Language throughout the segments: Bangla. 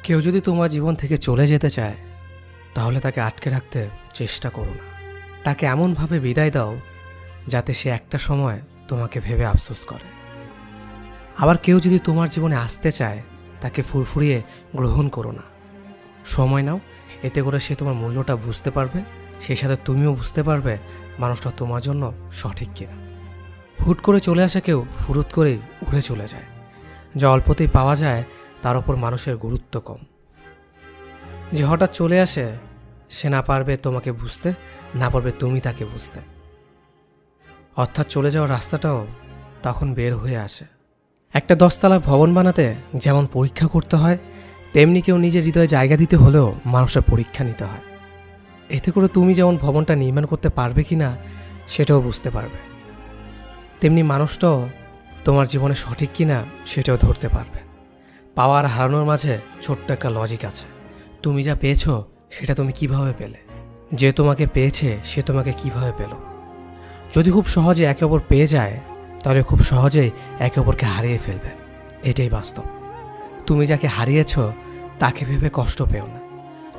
কেউ যদি তোমার জীবন থেকে চলে যেতে চায় তাহলে তাকে আটকে রাখতে চেষ্টা করো না। তাকে এমনভাবে বিদায় দাও যাতে সে একটা সময় তোমাকে ভেবে আফসোস করে। আবার কেউ যদি তোমার জীবনে আসতে চায় তাকে ফুরফুরিয়ে গ্রহণ করো না। সময় নাও, এতে করে সে তোমার মূল্যটা বুঝতে পারবে, সেই সাথে তুমিও বুঝতে পারবে মানুষটা তোমার জন্য সঠিক কিনা। হুট করে চলে আসা কেউ ফুরুত করেই উড়ে চলে যায়। যা অল্পতেই পাওয়া যায় তার ওপর মানুষের গুরুত্ব কম। যে হঠাৎ চলে আসে সে না পারবে তোমাকে বুঝতে, না পারবে তুমি তাকে বুঝতে। অর্থাৎ চলে যাওয়ার রাস্তাটাও তখন বের হয়ে আসে। একটা 10 তলার ভবন বানাতে যেমন পরীক্ষা করতে হয়, তেমনি কেউ নিজের হৃদয়ে জায়গা দিতে হলেও মানুষের পরীক্ষা নিতে হয়। এতে করে তুমি যেমন ভবনটা নির্মাণ করতে পারবে কিনা সেটাও বুঝতে পারবে, তেমনি মানুষটাও তোমার জীবনে সঠিক কিনা সেটাও ধরতে পারবে। পাওয়া আর হারানোর মাঝে ছোট্ট একটা লজিক আছে। তুমি যা পেয়েছো সেটা তুমি কিভাবে পেলে, যে তোমাকে পেয়েছে সে তোমাকে কিভাবে পেল। যদি খুব সহজে একে অপর পেয়ে যায় তাহলে খুব সহজেই একে অপরকে হারিয়ে ফেলবে। এটাই বাস্তব। তুমি যাকে হারিয়েছ তাকে ভেবে কষ্ট পেও না,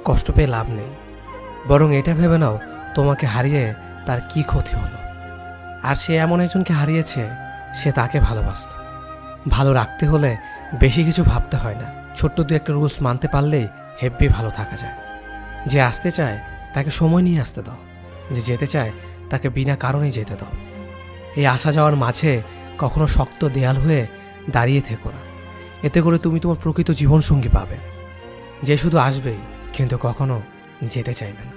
কষ্ট পেয়ে লাভ নেই। বরং এটা ভেবে নাও তোমাকে হারিয়ে তার কি ক্ষতি হলো। আর সে এমন একজনকে হারিয়েছে, সে তাকে ভালোবাসত। ভালো রাখতে হলে বেশি কিছু ভাবতে হয় না, ছোট্ট দু একটা রুলস মানতে পারলেই হেব্বি ভালো থাকা যায়। যে আসতে চায় তাকে সময় নিয়ে আসতে দাও, যে যেতে চায় তাকে বিনা কারণেই যেতে দাও। এই আসা যাওয়ার মাঝে কখনো শক্ত দেয়াল হয়ে দাঁড়িয়ে থেকো না। এতে করে তুমি তোমার প্রকৃত জীবনসঙ্গী পাবে, যে শুধু আসবেই কিন্তু কখনো যেতে চাইবে না।